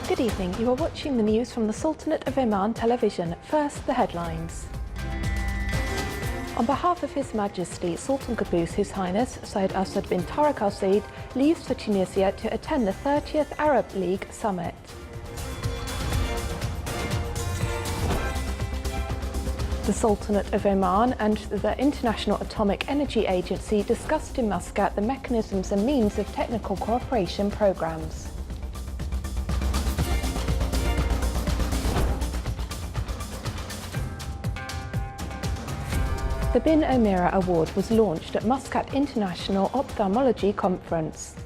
Good evening, you are watching the news from the Sultanate of Oman television. First, the headlines. On behalf of His Majesty Sultan Qaboos, His Highness Said Asad bin Tariq Al Said leaves for Tunisia to attend the 30th Arab League Summit. The Sultanate of Oman and the International Atomic Energy Agency discussed in Muscat the mechanisms and means of technical cooperation programs. The Bin Omira Award was launched at Muscat International Ophthalmology Conference.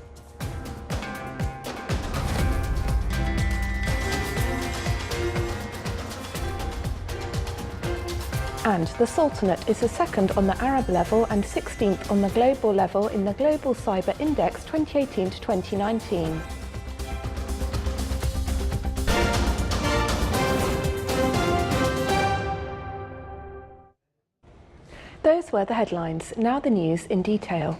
And the Sultanate is the second on the Arab level and 16th on the global level in the Global Cyber Index 2018 to 2019. Those were the headlines. Now the news in detail.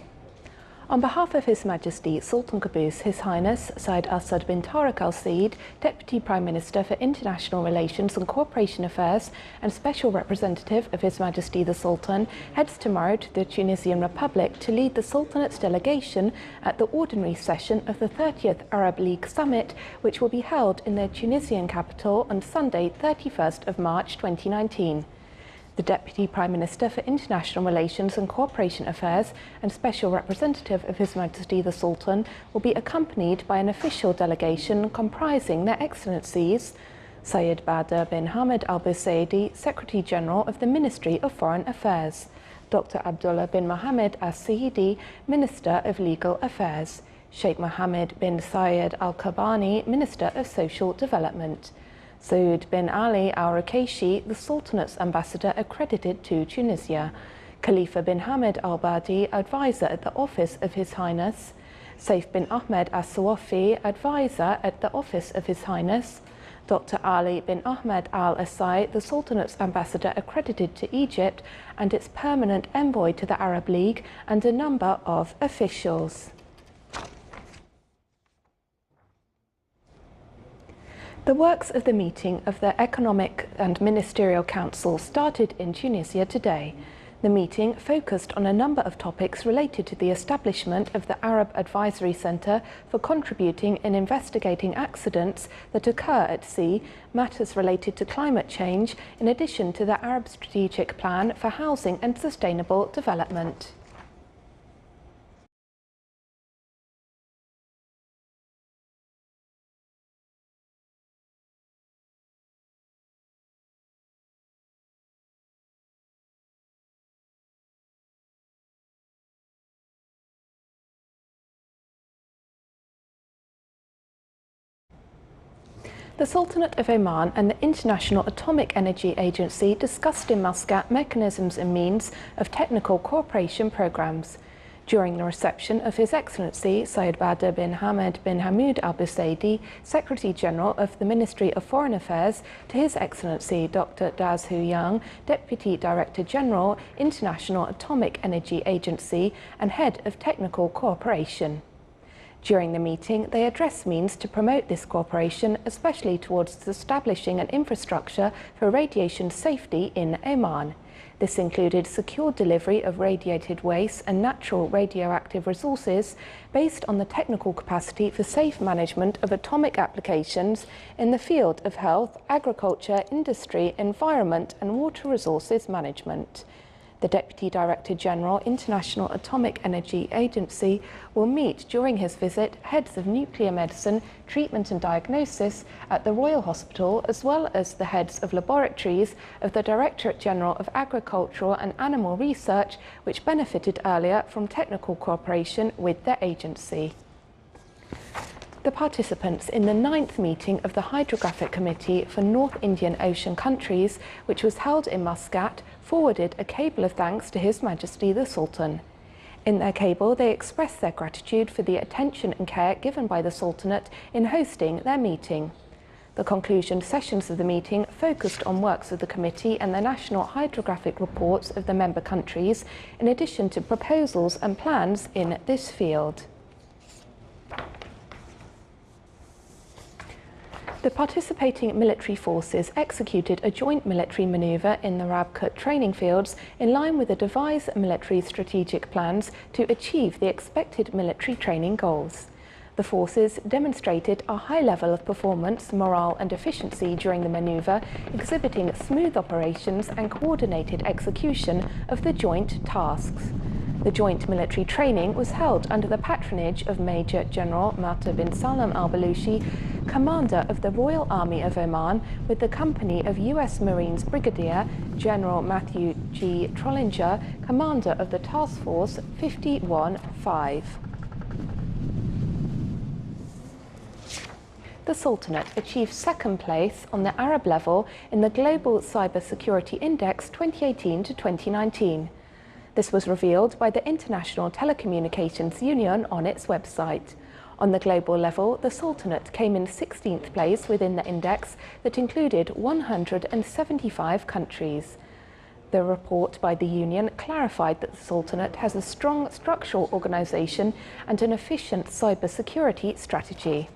On behalf of His Majesty Sultan Qaboos, His Highness Said Asad bin Tariq Al Said, Deputy Prime Minister for International Relations and Cooperation Affairs and Special Representative of His Majesty the Sultan, heads tomorrow to the Tunisian Republic to lead the Sultanate's delegation at the ordinary session of the 30th Arab League Summit, which will be held in the Tunisian capital on Sunday, 31st of March 2019. The Deputy Prime Minister for International Relations and Cooperation Affairs and Special Representative of His Majesty the Sultan will be accompanied by an official delegation comprising Their Excellencies Sayed Badr bin Hamad Al Busaidi, Secretary General of the Ministry of Foreign Affairs, Dr. Abdullah bin Mohammed Al Saidi, Minister of Legal Affairs, Sheikh Mohammed bin Zayed Al Kabani, Minister of Social Development, Saud bin Ali Al Rukaishi, the Sultanate's ambassador accredited to Tunisia, Khalifa bin Hamad Al Badi, advisor at the Office of His Highness, Saif bin Ahmed Al Sawafi, advisor at the Office of His Highness, Dr. Ali bin Ahmed Al Asai, the Sultanate's ambassador accredited to Egypt and its permanent envoy to the Arab League, and a number of officials. The works of the meeting of the Economic and Ministerial Council started in Tunisia today. The meeting focused on a number of topics related to the establishment of the Arab Advisory Centre for contributing in investigating accidents that occur at sea, matters related to climate change, in addition to the Arab Strategic Plan for Housing and Sustainable Development. The Sultanate of Oman and the International Atomic Energy Agency discussed in Muscat mechanisms and means of technical cooperation programs. During the reception of His Excellency Sayed Badr bin Hamad bin Hamoud Al Busaidi, Secretary General of the Ministry of Foreign Affairs, to His Excellency Dr. Daz Hu Yang, Deputy Director General, International Atomic Energy Agency and Head of Technical Cooperation. During the meeting, they addressed means to promote this cooperation, especially towards establishing an infrastructure for radiation safety in Oman. This included secure delivery of radiated waste and natural radioactive resources based on the technical capacity for safe management of atomic applications in the field of health, agriculture, industry, environment and water resources management. The Deputy Director General, International Atomic Energy Agency, will meet during his visit heads of nuclear medicine, treatment and diagnosis at the Royal Hospital, as well as the heads of laboratories of the Directorate General of Agricultural and Animal Research, which benefited earlier from technical cooperation with the agency. The participants in the 9th meeting of the Hydrographic Committee for North Indian Ocean countries, which was held in Muscat, forwarded a cable of thanks to His Majesty the Sultan. In their cable, they expressed their gratitude for the attention and care given by the Sultanate in hosting their meeting. The conclusion sessions of the meeting focused on works of the committee and the national hydrographic reports of the member countries, in addition to proposals and plans in this field. The participating military forces executed a joint military manoeuvre in the Rabkut training fields in line with the devised military strategic plans to achieve the expected military training goals. The forces demonstrated a high level of performance, morale and efficiency during the manoeuvre, exhibiting smooth operations and coordinated execution of the joint tasks. The joint military training was held under the patronage of Major General Mata bin Salam al-Baluchi, Commander of the Royal Army of Oman, with the company of US Marines Brigadier General Matthew G. Trollinger, Commander of the Task Force 51-5. The Sultanate achieved second place on the Arab level in the Global Cybersecurity Index 2018 to 2019. This was revealed by the International Telecommunications Union on its website. On the global level, the Sultanate came in 16th place within the index that included 175 countries. The report by the Union clarified that the Sultanate has a strong structural organisation and an efficient cybersecurity strategy.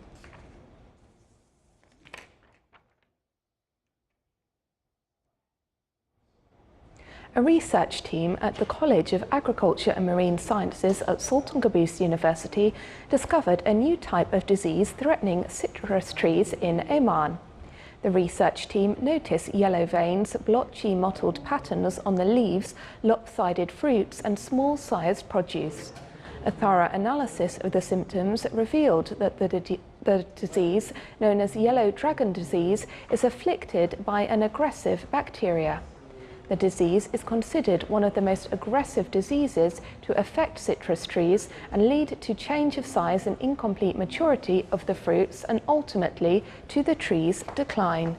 A research team at the College of Agriculture and Marine Sciences at Sultan Qaboos University discovered a new type of disease threatening citrus trees in Oman. The research team noticed yellow veins, blotchy mottled patterns on the leaves, lopsided fruits and small-sized produce. A thorough analysis of the symptoms revealed that the disease, known as yellow dragon disease, is afflicted by an aggressive bacteria. The disease is considered one of the most aggressive diseases to affect citrus trees and lead to change of size and incomplete maturity of the fruits and ultimately to the tree's decline.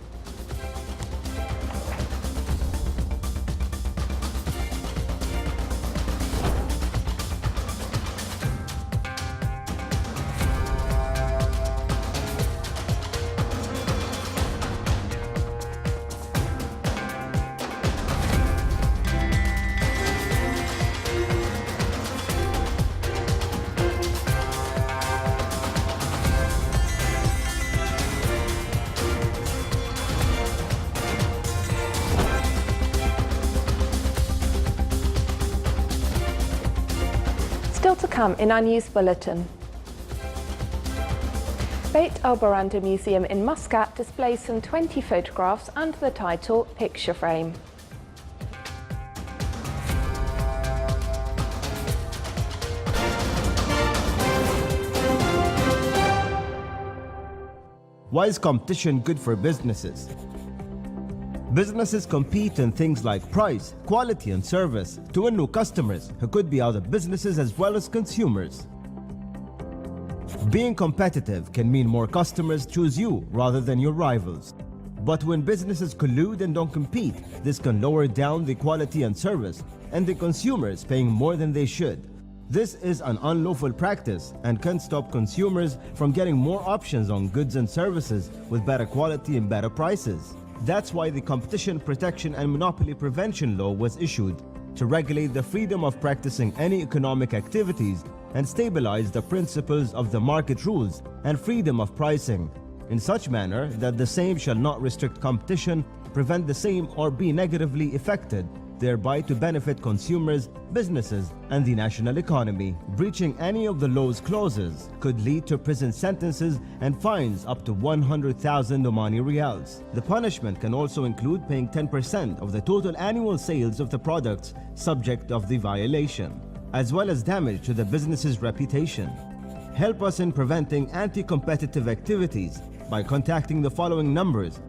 Still to come in our news bulletin. Beit al-Baranda Museum in Muscat displays some 20 photographs under the title Picture Frame. Why is competition good for businesses? Businesses compete in things like price, quality and service to win new customers who could be other businesses as well as consumers. Being competitive can mean more customers choose you rather than your rivals. But when businesses collude and don't compete, this can lower down the quality and service and the consumers paying more than they should. This is an unlawful practice and can stop consumers from getting more options on goods and services with better quality and better prices. That's why the Competition Protection and Monopoly Prevention Law was issued to regulate the freedom of practicing any economic activities and stabilize the principles of the market rules and freedom of pricing in such manner that the same shall not restrict competition, prevent the same or be negatively affected, thereby to benefit consumers, businesses and the national economy. Breaching any of the law's clauses could lead to prison sentences and fines up to 100,000 Omani riyals. The punishment can also include paying 10% of the total annual sales of the products subject of the violation, as well as damage to the business's reputation. Help us in preventing anti-competitive activities by contacting the following numbers.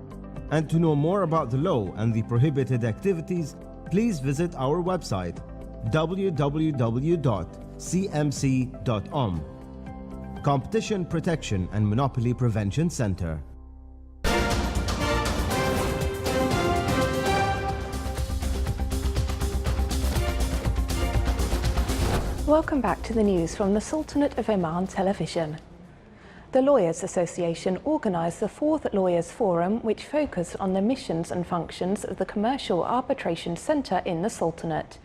And to know more about the law and the prohibited activities, please visit our website www.cmc.om. Competition Protection and Monopoly Prevention Center. Welcome back to the news from the Sultanate of Oman Television. The Lawyers Association organised the 4th Lawyers Forum, which focused on the missions and functions of the Commercial Arbitration Centre in the Sultanate.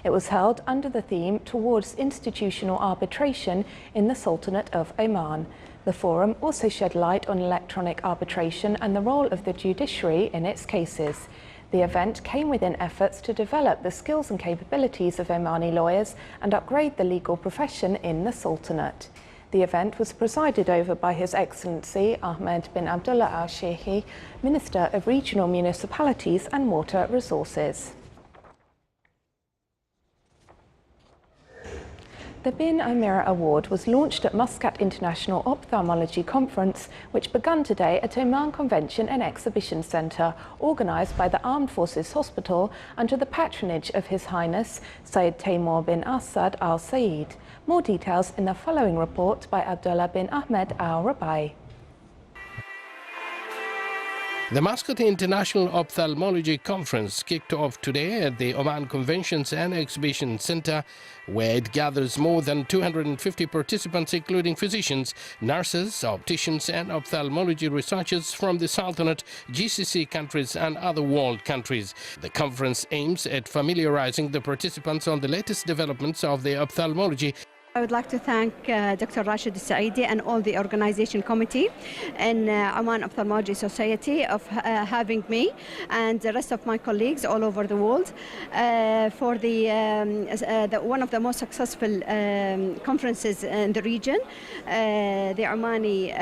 It was held under the theme Towards Institutional Arbitration in the Sultanate of Oman. The forum also shed light on electronic arbitration and the role of the judiciary in its cases. The event came within efforts to develop the skills and capabilities of Omani lawyers and upgrade the legal profession in the Sultanate. The event was presided over by His Excellency Ahmed bin Abdullah Al Sheikhi, Minister of Regional Municipalities and Water Resources. The Bin Omira Award was launched at Muscat International Ophthalmology Conference, which began today at Oman Convention and Exhibition Centre, organised by the Armed Forces Hospital under the patronage of His Highness Sayyid Taimur bin Asad Al Said. More details in the following report by Abdullah bin Ahmed Al Rabai. The Muscat International Ophthalmology Conference kicked off today at the Oman Conventions and Exhibition Centre, where it gathers more than 250 participants, including physicians, nurses, opticians and ophthalmology researchers from the Sultanate, GCC countries and other world countries. The conference aims at familiarizing the participants on the latest developments of the ophthalmology. I would like to thank Dr. Rashid Saidi and all the organization committee and Oman Ophthalmology Society of having me and the rest of my colleagues all over the world for the one of the most successful conferences in the region, the Omani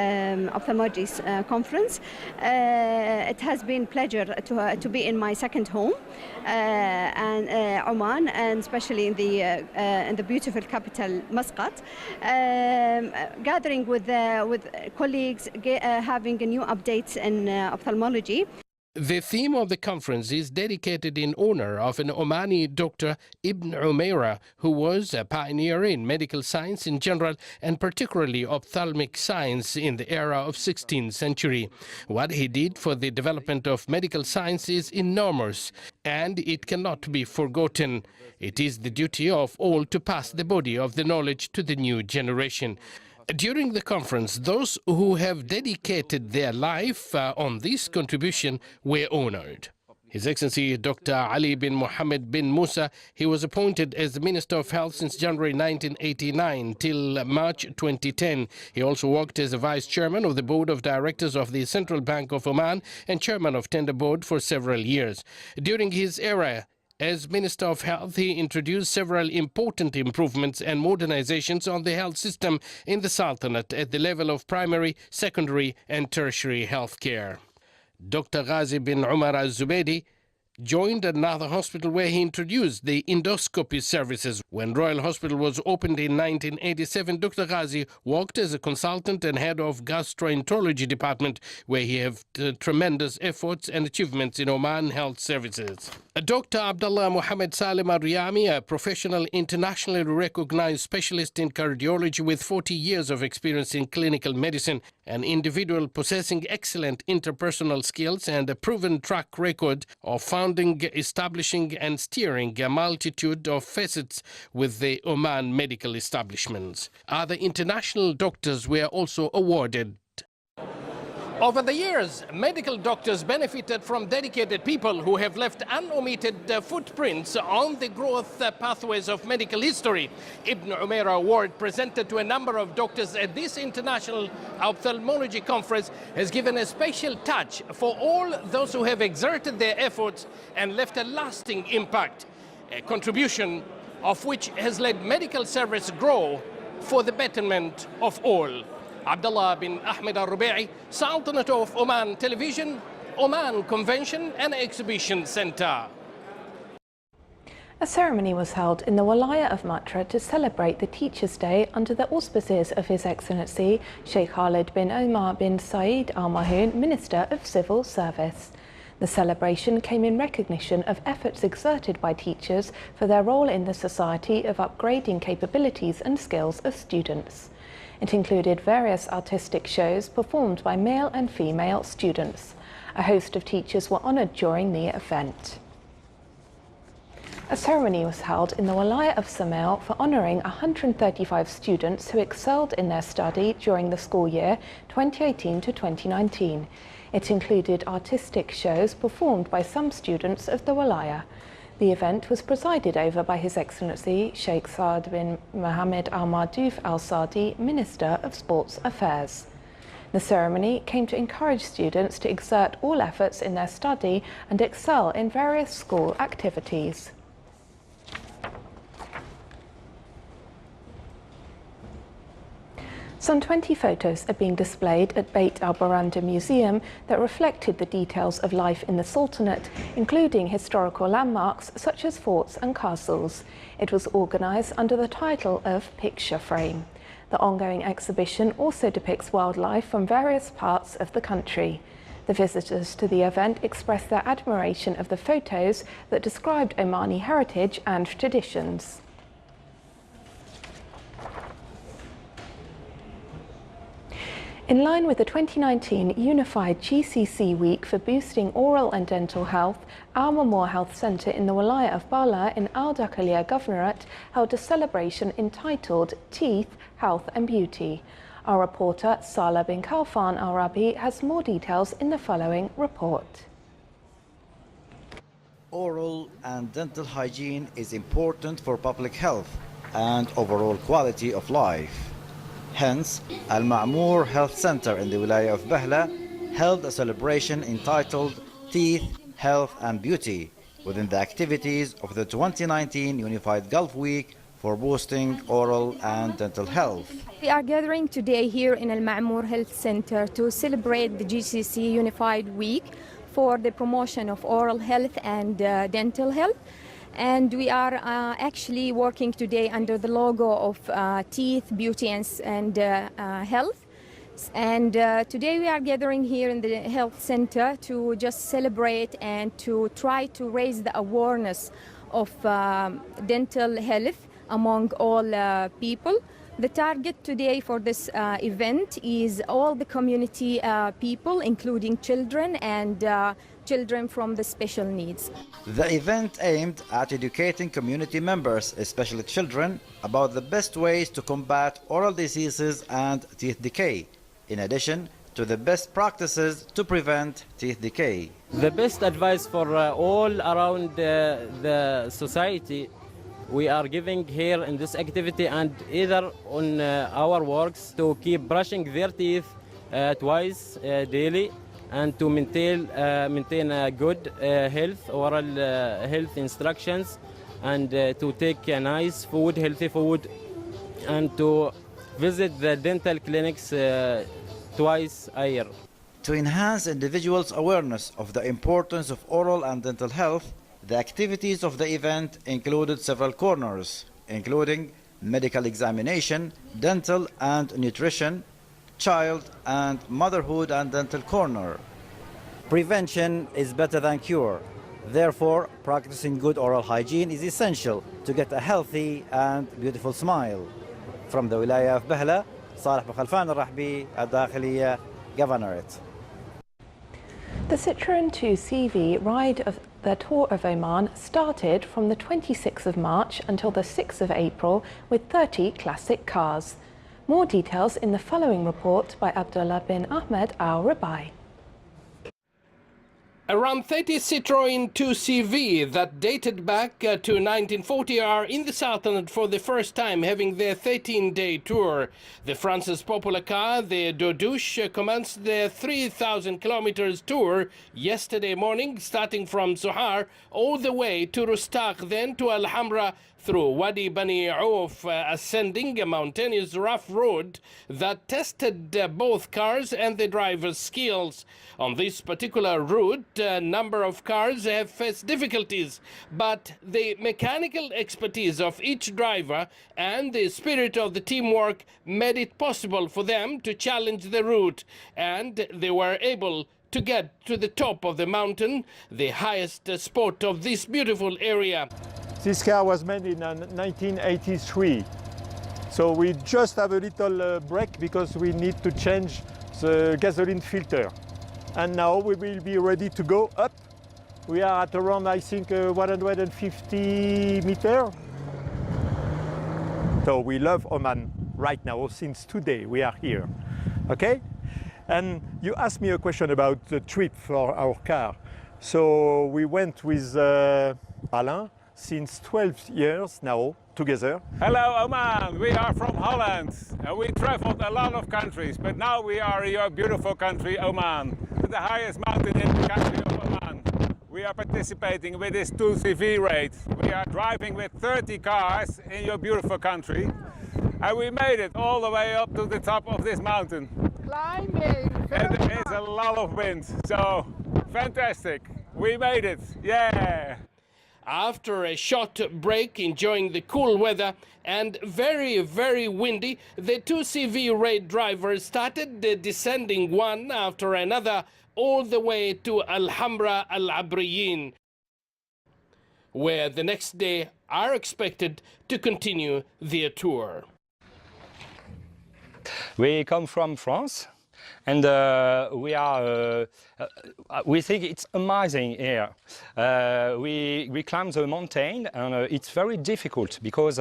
Ophthalmology Conference. It has been a pleasure to be in my second home and Oman, and especially in the beautiful capital Muscat, gathering with colleagues, having new updates in ophthalmology. The theme of the conference is dedicated in honor of an Omani doctor, Ibn Umaira, who was a pioneer in medical science in general and particularly ophthalmic science in the era of 16th century. What he did for the development of medical science is enormous, and it cannot be forgotten. It is the duty of all to pass the body of the knowledge to the new generation. During the conference, those who have dedicated their life on this contribution were honored. His Excellency Dr. Ali bin Mohammed bin Musa, he was appointed as the Minister of Health since January 1989 till March 2010. He also worked as a Vice Chairman of the Board of Directors of the Central Bank of Oman and Chairman of Tender Board for several years. During his era as Minister of Health, he introduced several important improvements and modernizations on the health system in the Sultanate at the level of primary, secondary and tertiary health care. Dr. Ghazi bin Umar al-Zubaydi joined another hospital where he introduced the endoscopy services. When Royal Hospital was opened in 1987, Dr. Ghazi worked as a consultant and head of gastroenterology department, where he had tremendous efforts and achievements in Oman health services. Dr. Abdullah Muhammad Salim Al-Riyami, a professional internationally recognized specialist in cardiology with 40 years of experience in clinical medicine, an individual possessing excellent interpersonal skills and a proven track record of founding, establishing and steering a multitude of facets with the Oman medical establishments. Other international doctors were also awarded. Over the years, medical doctors benefited from dedicated people who have left unomitted footprints on the growth pathways of medical history. Ibn Umaira Award, presented to a number of doctors at this International Ophthalmology Conference, has given a special touch for all those who have exerted their efforts and left a lasting impact, a contribution of which has led medical service grow for the betterment of all. Abdullah bin Ahmed Al Rabai, Sultanate of Oman Television, Oman Convention and Exhibition Centre. A ceremony was held in the Walaya of Matra to celebrate the Teachers' Day under the auspices of His Excellency Sheikh Khalid bin Omar bin Saeed Al Mahoun, Minister of Civil Service. The celebration came in recognition of efforts exerted by teachers for their role in the society of upgrading capabilities and skills of students. It included various artistic shows performed by male and female students. A host of teachers were honoured during the event. A ceremony was held in the Walaya of Samail for honouring 135 students who excelled in their study during the school year 2018 to 2019. It included artistic shows performed by some students of the Walaya. The event was presided over by His Excellency Sheikh Saad bin Mohammed Al Mardouf Al Saadi, Minister of Sports Affairs. The ceremony came to encourage students to exert all efforts in their study and excel in various school activities. Some 20 photos are being displayed at Beit Al Baranda Museum that reflected the details of life in the Sultanate, including historical landmarks such as forts and castles. It was organised under the title of Picture Frame. The ongoing exhibition also depicts wildlife from various parts of the country. The visitors to the event expressed their admiration of the photos that described Omani heritage and traditions. In line with the 2019 Unified GCC Week for Boosting Oral and Dental Health, Al Mamor Health Centre in the Walaya of Bala in Al Dakhiliya Governorate held a celebration entitled Teeth, Health and Beauty. Our reporter Salah bin Khalfan Al Rabi has more details in the following report. Oral and dental hygiene is important for public health and overall quality of life. Hence, Al Ma'mur Health Center in the Wilaya of Bahla held a celebration entitled Teeth, Health and Beauty within the activities of the 2019 Unified Gulf Week for boosting oral and dental health. We are gathering today here in Al Ma'mur Health Center to celebrate the GCC Unified Week for the promotion of oral health and dental health. And we are actually working today under the logo of Teeth, Beauty and Health. And today we are gathering here in the health center to just celebrate and to try to raise the awareness of dental health among all people. The target today for this event is all the community people, including children and children from the special needs. The event aimed at educating community members, especially children, about the best ways to combat oral diseases and teeth decay, in addition to the best practices to prevent teeth decay. The best advice for all around the society we are giving here in this activity and either on our works to keep brushing their teeth twice daily and to maintain a good oral health instructions and to take a nice food, healthy food, and to visit the dental clinics twice a year. To enhance individuals' awareness of the importance of oral and dental health, the activities of the event included several corners, including medical examination, dental and nutrition, child and motherhood and dental corner. Prevention is better than cure. Therefore, practicing good oral hygiene is essential to get a healthy and beautiful smile. From the Wilaya of Bahla, Salah bin Khalfan Al Rahbi, Al Dakhiliya Governorate. The Citroën 2CV ride of the Tour of Oman started from the 26th of March until the 6th of April with 30 classic cars. More details in the following report by Abdullah bin Ahmed Al Rabai. Around 30 Citroën 2CV that dated back to 1940 are in the Sultanate for the first time, having their 13-day tour. The France's popular car, the Dodouche, commenced their 3,000 kilometers tour yesterday morning, starting from Zuhar all the way to Rustaq, then to Al Hamra, through Wadi Bani Auf, ascending a mountainous rough road that tested both cars and the driver's skills. On this particular route, a number of cars have faced difficulties, but the mechanical expertise of each driver and the spirit of the teamwork made it possible for them to challenge the route, and they were able to get to the top of the mountain, the highest spot of this beautiful area. This car was made in 1983, so we just have a little break because we need to change the gasoline filter. And now we will be ready to go up. We are at around, I think, 150 meters. So we love Oman right now, since today we are here, okay? And you asked me a question about the trip for our car. So we went with Alain, since 12 years now together. Hello Oman, we are from Holland and we traveled a lot of countries, but now we are in your beautiful country Oman, the highest mountain in the country of Oman. We are participating with this 2CV raid. We are driving with 30 cars in your beautiful country and we made it all the way up to the top of this mountain. Climbing! And there is a lot of wind, so fantastic. We made it, yeah! After a short break, enjoying the cool weather and very, very windy, the 2CV raid drivers started descending one after another all the way to Alhambra Al Abriyin, where the next day are expected to continue their tour. We come from France. And we think it's amazing here. We climb the mountain and it's very difficult because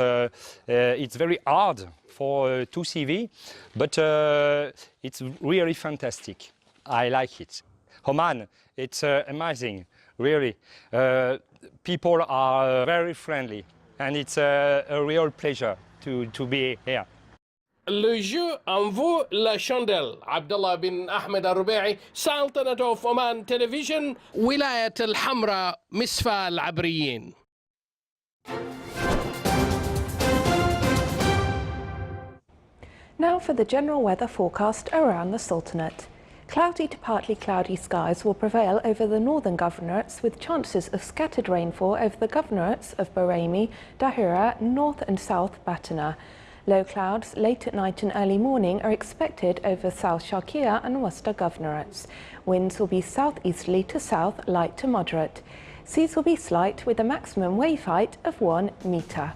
it's very hard for 2CV, but it's really fantastic. I like it. Oman, it's amazing, really. People are very friendly and it's a real pleasure to be here. Le jeu en vaut la chandelle. Abdullah bin Ahmed al-Rubai, Sultanate of Oman Television, ولاية الحمراء مصفى العبريين. Now for the general weather forecast around the Sultanate. Cloudy to partly cloudy skies will prevail over the northern governorates with chances of scattered rainfall over the governorates of Bahraimi, Dahira, North and South Batana. Low clouds late at night and early morning are expected over South Sharqiya and Worcester governorates. Winds will be southeasterly to south, light to moderate. Seas will be slight with a maximum wave height of 1 metre.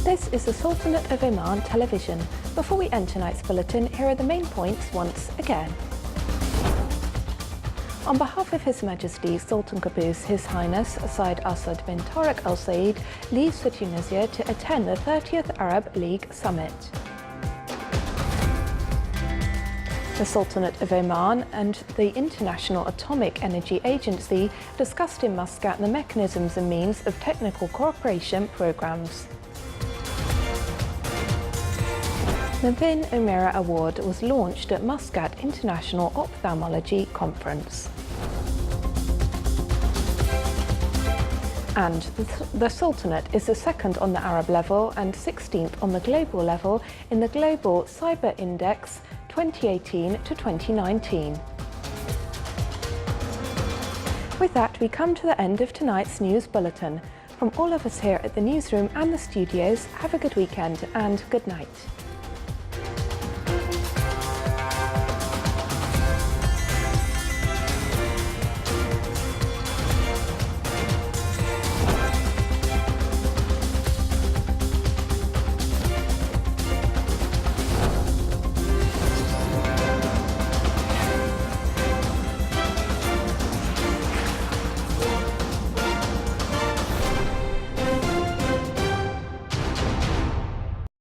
This is the Sultanate of Oman television. Before we end tonight's bulletin, here are the main points once again. On behalf of His Majesty Sultan Qaboos, His Highness Said Asad bin Tariq Al Said leaves for Tunisia to attend the 30th Arab League Summit. The Sultanate of Oman and the International Atomic Energy Agency discussed in Muscat the mechanisms and means of technical cooperation programs. The Bin Umaira Award was launched at Muscat International Ophthalmology Conference. And the Sultanate is the second on the Arab level and 16th on the global level in the Global Cyber Index 2018 to 2019. With that, we come to the end of tonight's news bulletin. From all of us here at the newsroom and the studios, have a good weekend and good night.